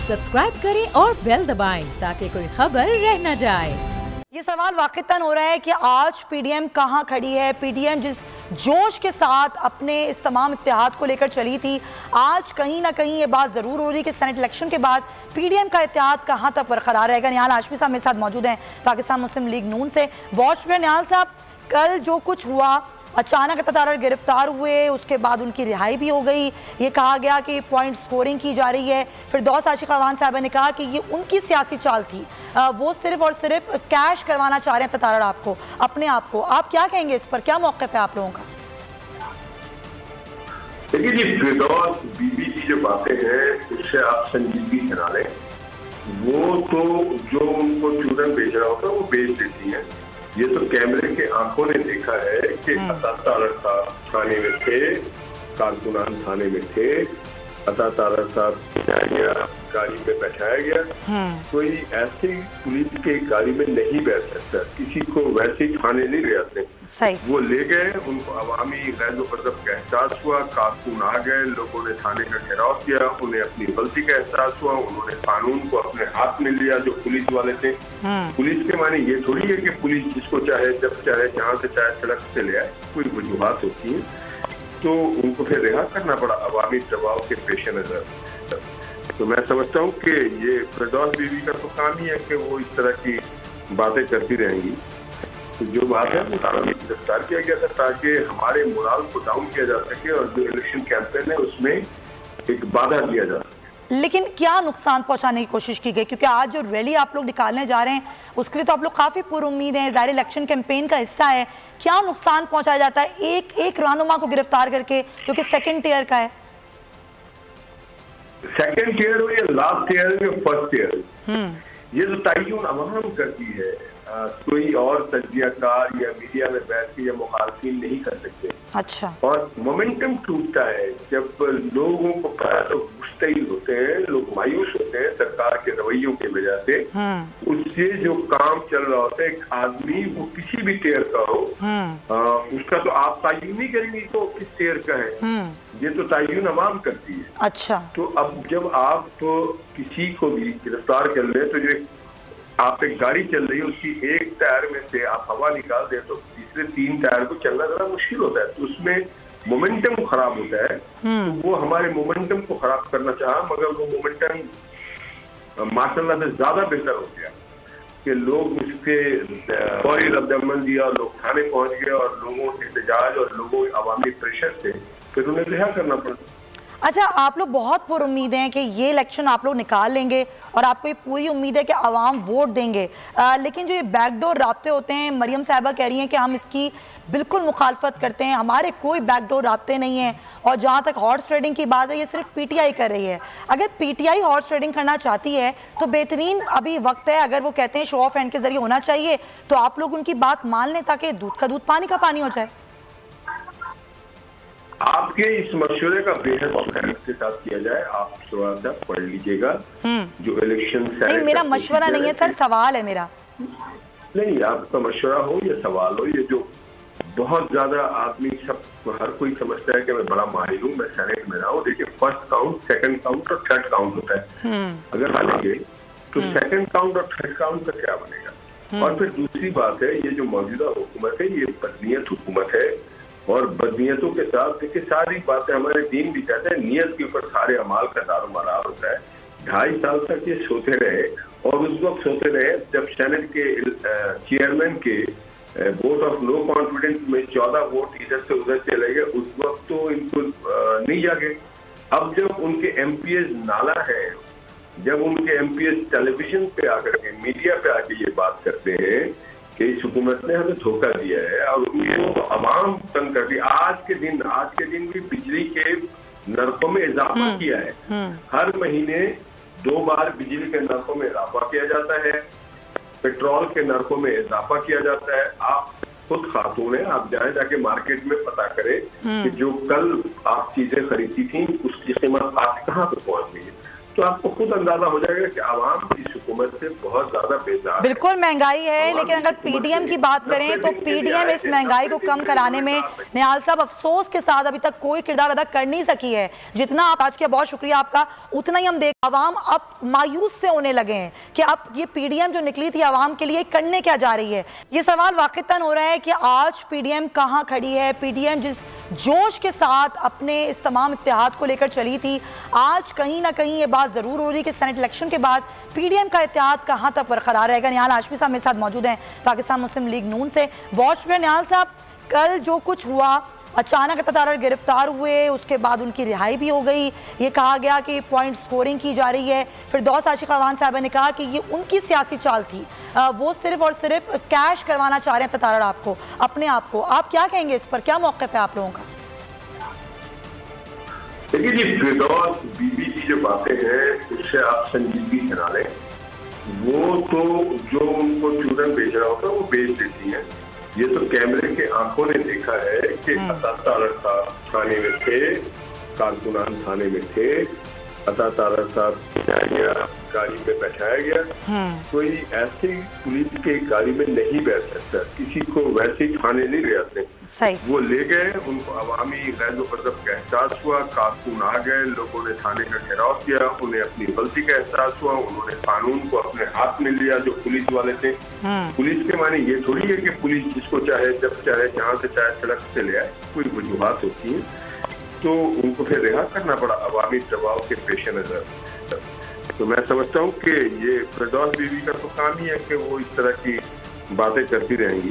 Subscribe करें और bell दबाएं ताकि कोई खबर रह न जाए। ये सवाल वाक़ितन हो रहा है कि आज पीडीएम कहाँ खड़ी है। पीडीएम जिस जोश के साथ अपने इस तमाम इत्तेहाद को लेकर चली थी, आज कहीं ना कहीं ये बात ज़रूर हो रही है कि सेनेट इलेक्शन के बाद पीडीएम का इत्तेहाद कहाँ तक बरकरार रहेगा। निहाल हाशमी साहब मेरे साथ मौजूद हैं पाकिस्तान मुस्लिम लीग नून से। वॉच में निहाल साहब, कल जो कुछ हुआ, अचानक ततार गिरफ्तार हुए, उसके बाद उनकी रिहाई भी हो गई। ये कहा गया कि पॉइंट स्कोरिंग की जा रही है। फिरदौस आशिक अवान साहबा ने कहा कि ये उनकी सियासी चाल थी, वो सिर्फ और सिर्फ कैश करवाना चाह रहे हैं ततार आपको, अपने आप को। आप क्या कहेंगे इस पर, क्या मौक़िफ़ है आप लोगों का? देखिए जी, फिरदौस बीबी की जो बातें हैं उससे आप संजीदगी से ना लें। वो तो जो उनको चूरन बेचना होता है वो बेच देती हैं। ये तो कैमरे के आंखों ने देखा है कि अता थाने में थे, कारकुनान थाने में थे, अता तारा साहब गाड़ी में बैठाया गया। कोई ऐसी पुलिस के गाड़ी में नहीं बैठ सकता, किसी को वैसे ही थाने नहीं ले आते। वो ले गए, उनको अवामी गैर गज़ब का एहसास हुआ, कारकुन आ गए, लोगों ने थाने का घेराव किया, उन्हें अपनी गलती का एहसास हुआ, उन्होंने कानून को अपने हाथ में लिया जो पुलिस वाले थे। पुलिस के माने ये थोड़ी है कि पुलिस जिसको चाहे जब चाहे जहाँ से चाहे सड़क से ले आए, कोई वजूहात होती है तो उनको फिर रिहा करना पड़ा अवामी दबाव के पेश नजर। तो मैं समझता हूँ कि ये फिरदौस बीबी का तो काम ही है कि वो इस तरह की बातें करती रहेंगी। तो जो बात है वो गिरफ्तार किया गया था ताकि हमारे मोराल को डाउन किया जा सके और जो इलेक्शन कैंपेन है उसमें एक बाधा दिया जा सके। लेकिन क्या नुकसान पहुंचाने की कोशिश की गई? क्योंकि आज जो रैली आप लोग निकालने जा रहे हैं उसके लिए तो आप लोग काफ़ी पुरुम्मीद हैं, ज़ाहिर इलेक्शन कैंपेन का हिस्सा है। क्या नुकसान पहुंचाया जाता है एक एक रहनुमा को गिरफ्तार करके जो कि सेकंड टियर का है? सेकंड टियर हो या लास्ट टियर या फर्स्ट टियर, ये जो तय्युन अवाम करती है, कोई और तज्जियाकार या मीडिया में बैठ के या मुखालफिन नहीं कर सकते। अच्छा। और मोमेंटम टूटता है जब लोगों को तो मुश्तिल होते हैं, लोग मायूस होते हैं सरकार के रवैयों की वजह से। उससे जो काम चल रहा होता है, एक आदमी वो किसी भी टेयर का हो, उसका तो आप तय्युन नहीं करेंगे तो किस टेयर का है, ये तो तय्युन अवाम करती है। अच्छा। तो अब जब आप किसी को भी गिरफ्तार कर ले तो जो आप एक गाड़ी चल रही है उसकी एक टायर में से आप हवा निकाल दे तो तीसरे 3 टायर को चलना जरा मुश्किल होता है, तो उसमें मोमेंटम खराब होता है। तो वो हमारे मोमेंटम को खराब करना चाहा, मगर वो मोमेंटम माशाल्लाह से ज्यादा बेहतर हो गया कि लोग उसके फौरी रद्दअमल दिया, लोग थाने पहुंच गए और लोगों के एहतजाज और लोगों अवामी प्रेशर से फिर उन्हें रिहा करना पड़ा। अच्छा, आप लोग बहुत पुरुम्मीद हैं कि ये इलेक्शन आप लोग निकाल लेंगे और आपको ये पूरी उम्मीद है कि आवाम वोट देंगे, लेकिन जो ये बैकडोर राब्ते होते हैं, मरियम साहिबा कह रही हैं कि हम इसकी बिल्कुल मुखालफत करते हैं, हमारे कोई बैकडोर राब्ते नहीं हैं। और जहाँ तक हॉर्स ट्रेडिंग की बात है, ये सिर्फ पीटीआई कर रही है। अगर पीटीआई हॉर्स ट्रेडिंग करना चाहती है तो बेहतरीन अभी वक्त है। अगर वो कहते हैं शो ऑफ हैंड के जरिए होना चाहिए तो आप लोग उनकी बात मान लें ताकि दूध का दूध पानी का पानी हो जाए। आपके इस मशवरे का बेहद खैर के साथ किया जाए, आप थोड़ा सा पढ़ लीजिएगा जो इलेक्शन। नहीं, मेरा मशवरा नहीं है सर, सवाल है मेरा। नहीं, आपका मशवरा हो या सवाल हो, ये जो बहुत ज्यादा आदमी सब हर कोई समझता है कि मैं बड़ा माहिर हूँ, मैं सेनेट में रहा हूँ। देखिए, फर्स्ट काउंट, सेकंड काउंट और थर्ड काउंट होता है। अगर डालेंगे तो सेकंड काउंट और थर्ड काउंट का क्या बनेगा? और फिर दूसरी बात है, ये जो मौजूदा हुकूमत है ये बदनीयत हुकूमत है और बदनीयतों के साथ देखिए सारी बातें हमारे दीन भी कहते हैं, नियत के ऊपर सारे अमाल का दारोमदार होता है। 2.5 साल तक ये सोते रहे और उस वक्त सोते रहे जब सेनेट के चेयरमैन के वोट ऑफ नो कॉन्फिडेंस में 14 वोट इधर से उधर चले गए, उस वक्त तो इनको नहीं जागे। अब जब उनके एमपीएस नाला है, जब उनके एमपीएस टेलीविजन पे आकर के, मीडिया पे आके ये बात करते हैं कि इस हुकूमत ने हमें धोखा दिया है और उनको अवाम तंग कर दिया। आज के दिन भी बिजली के नरकों में इजाफा किया है। हर महीने 2 बार बिजली के नरकों में इजाफा किया जाता है, पेट्रोल के नरकों में इजाफा किया जाता है। आप खुद खातून है, आप जाएं जाके मार्केट में पता करें कि जो कल आप चीजें खरीदी थी उसकी कीमत आज कहाँ पे पहुंच गई है। तो आपको खुद अंदाजा हो जाएगा कि आवाम इस हुकूमत से बहुत ज्यादा बेजार। बिल्कुल महंगाई है, लेकिन अगर पीडीएम की बात करें तो पीडीएम इस महंगाई को कम कराने में निहाल साहब अफसोस के साथ अभी तक कोई किरदार अदा कर नहीं सकी है। जितना आप आज के, बहुत शुक्रिया आपका, उतना ही हम देख आवाम अब मायूस से होने लगे हैं कि अब ये पीडीएम जो निकली थी आवाम के लिए करने क्या जा रही है। ये सवाल वाक़ितन हो रहा है कि आज पीडीएम कहाँ खड़ी है। पीडीएम जिस जोश के साथ अपने इस तमाम इत्तेहाद को लेकर चली थी, आज कहीं ना कहीं ये बात ज़रूर हो रही है कि सेनेट इलेक्शन के बाद पीडीएम का इत्तेहाद कहाँ तक बरकरार रहेगा। निहाल हाशमी साहब मेरे साथ मौजूद हैं पाकिस्तान मुस्लिम लीग नून से। वॉच में निहाल साहब, कल जो कुछ हुआ, अचानक अतातार गिरफ्तार हुए, उसके बाद उनकी रिहाई भी हो गई, ये कहा गया कि पॉइंट स्कोरिंग की जा रही है। फिर दौस आशिक अवान साहबा ने कहा कि ये उनकी सियासी चाल थी, वो सिर्फ और सिर्फ कैश करवाना चाह रहे हैं अतातार आपको, अपने आप को। आप क्या कहेंगे इस पर, क्या मौक़िफ़ है आप लोगों का? देखिए जी, फिरदौस बीबी की जो बातें हैं उससे आप संजीदगी से ना लें। वो तो जो उनको चूरन बेचना होता है वो बेच देती हैं। ये तो कैमरे के आंखों ने देखा है कि अतातार साहब थाने में थे, कारकुनान थाने में थे, अतातार साहब गाड़ी में बैठाया गया। कोई ऐसी पुलिस के गाड़ी में नहीं बैठ सकता, किसी को वैसे ही थाने नहीं ले आते। वो ले गए, उनको अवामी गैर गज़ब का एहसास हुआ, कारकुन आ गए, लोगों ने थाने का घेराव किया, उन्हें अपनी गलती का एहसास हुआ, उन्होंने कानून को अपने हाथ में लिया जो पुलिस वाले थे। पुलिस के माने ये थोड़ी है कि पुलिस जिसको चाहे जब चाहे जहाँ से चाहे सड़क से ले आए, कोई वजूहात होती है, तो उनको फिर रिहा करना पड़ा अवामी दबाव के पेश नजर। तो मैं समझता हूँ कि ये फिरदौस बीबी का तो काम ही है कि वो इस तरह की बातें करती रहेंगी।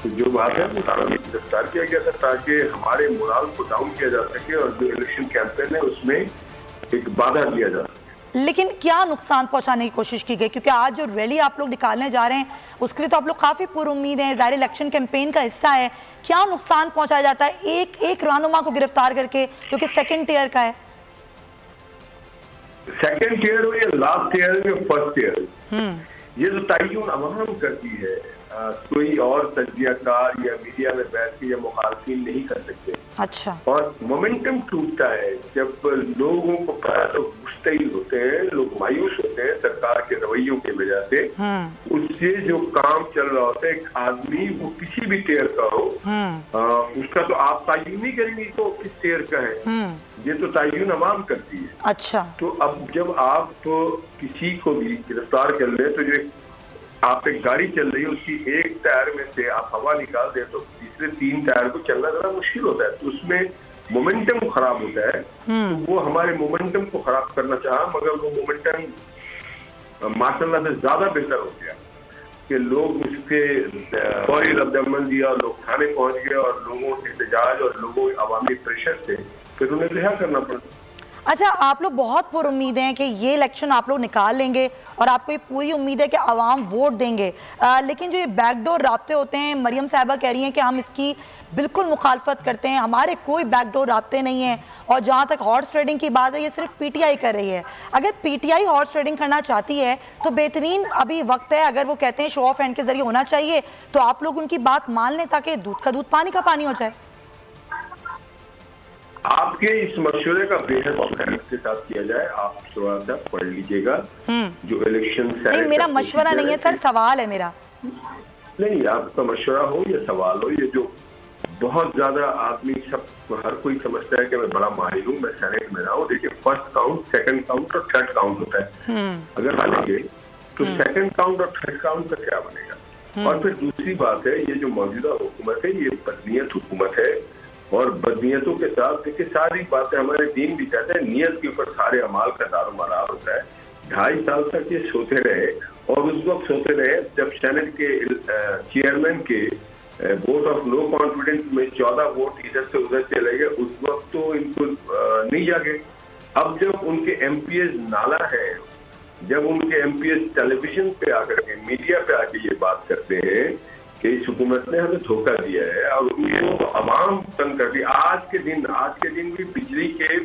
तो जो बात है वो गिरफ्तार किया गया था ताकि हमारे मोराल को डाउन किया जा सके और जो इलेक्शन कैंपेन है उसमें एक बाधा दिया जा सके। लेकिन क्या नुकसान पहुंचाने की कोशिश की गई? क्योंकि आज जो रैली आप लोग निकालने जा रहे हैं उसके लिए तो आप लोग काफी पुरुम्मीद हैं, ज़ाहिर इलेक्शन कैंपेन का हिस्सा है। क्या नुकसान पहुंचाया जाता है एक एक रहनुमा को गिरफ्तार करके जो कि सेकंड टियर का है? सेकंड टियर हो या लास्ट टियर या फर्स्ट टियर, ये जो तयन अवाम करती है, कोई और तज्जियाकार या मीडिया में बैठ के या मुखालफिन नहीं कर सकते। अच्छा। और मोमेंटम टूटता है जब लोगों को तो मुश्तिल होते हैं, लोग मायूस होते हैं सरकार के रवैयों की वजह से। उससे जो काम चल रहा होता है, एक आदमी वो किसी भी टेयर का हो, उसका तो आप तयन नहीं करेंगे तो किस टेयर का है, ये तो तयन अवाम करती है। अच्छा। तो अब जब आप किसी को भी गिरफ्तार कर ले, तो जो आप एक गाड़ी चल रही है उसकी एक टायर में से आप हवा निकाल दे तो तीसरे 3 टायर को चलना जरा मुश्किल होता है, तो उसमें मोमेंटम खराब होता है। तो वो हमारे मोमेंटम को खराब करना चाहा, मगर वो मोमेंटम माशाल्लाह से ज्यादा बेहतर हो गया कि लोग उसके फौरी रद्दअमल दिया, लोग थाने पहुंच गए और लोगों के एहतजाज और लोगों अवामी प्रेशर से फिर उन्हें रिहा करना पड़ा। अच्छा, आप लोग बहुत पुरुम्मीद हैं कि ये इलेक्शन आप लोग निकाल लेंगे और आपको ये पूरी उम्मीद है कि आवाम वोट देंगे, लेकिन जो ये बैकडोर राब्ते होते हैं, मरियम साहिबा कह रही हैं कि हम इसकी बिल्कुल मुखालफत करते हैं, हमारे कोई बैकडोर राब्ते नहीं हैं। और जहाँ तक हॉर्स ट्रेडिंग की बात है, ये सिर्फ पीटीआई कर रही है। अगर पीटीआई हॉर्स ट्रेडिंग करना चाहती है तो बेहतरीन अभी वक्त है। अगर वो कहते हैं शो ऑफ हैंड के जरिए होना चाहिए तो आप लोग उनकी बात मान लें ताकि दूध का दूध पानी का पानी हो जाए। आपके इस मशवरे का बेहद मेहनत के साथ किया जाए, आप थोड़ा सा पढ़ लीजिएगा जो इलेक्शन। नहीं, मेरा मशवरा नहीं है सर, सवाल है मेरा। नहीं, आपका मशवरा हो या सवाल हो, ये जो बहुत ज्यादा आदमी सब हर कोई समझता है कि मैं बड़ा माहिर हूँ, मैं सेनेट में रहा हूँ। देखिए, फर्स्ट काउंट, सेकंड काउंट और थर्ड काउंट होता है। अगर बनेंगे तो सेकंड काउंट और थर्ड काउंट का क्या बनेगा? और फिर दूसरी बात है, ये जो मौजूदा हुकूमत है ये बदनीयत हुकूमत है और बदनीयतों के साथ देखिए सारी बातें हमारे दीन भी कहते हैं, नियत के ऊपर सारे अमाल का दारोमदार होता है। 2.5 साल तक ये सोते रहे और उस वक्त सोते रहे जब सेनेट के चेयरमैन के वोट ऑफ नो कॉन्फिडेंस में 14 वोट इधर से उधर चले गए, उस वक्त तो इनको नहीं जागे। अब जब उनके एमपीएस नाला है, जब उनके एमपीएस टेलीविजन पे आकर के, मीडिया पे आके ये बात करते हैं कि इस हुकूमत ने हमें धोखा दिया है और उनको अवाम तंग कर दिया। आज के दिन भी बिजली के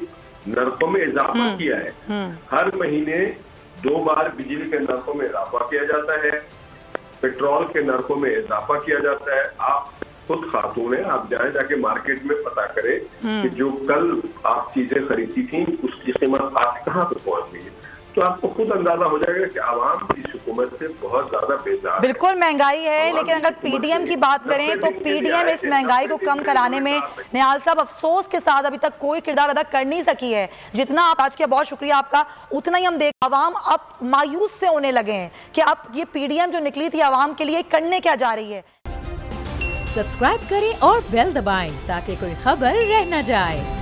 नरकों में इजाफा किया है। हर महीने 2 बार बिजली के नरकों में इजाफा किया जाता है, पेट्रोल के नरकों में इजाफा किया जाता है। आप खुद खातून है, आप जाएं जाके मार्केट में पता करें कि जो कल आप चीजें खरीदी थी उसकी कीमत आज कहाँ पे पहुंच गई है, तो आपको खुद अंदाजा हो जाएगा कि आवाम इस हुकूमत से बहुत ज्यादा बेजार। बिल्कुल महंगाई है, लेकिन अगर पीडीएम की बात करें तो पीडीएम इस महंगाई को कम कराने में निहाल साहब अफसोस के साथ अभी तक कोई किरदार अदा कर नहीं सकी है। जितना आप आज के बहुत शुक्रिया आपका, उतना ही हम देख आवाम अब मायूस से होने लगे हैं कि अब ये पीडीएम जो निकली थी आवाम के लिए करने क्या जा रही है। सब्सक्राइब करें और बेल दबाएं ताकि कोई खबर रह न जाए।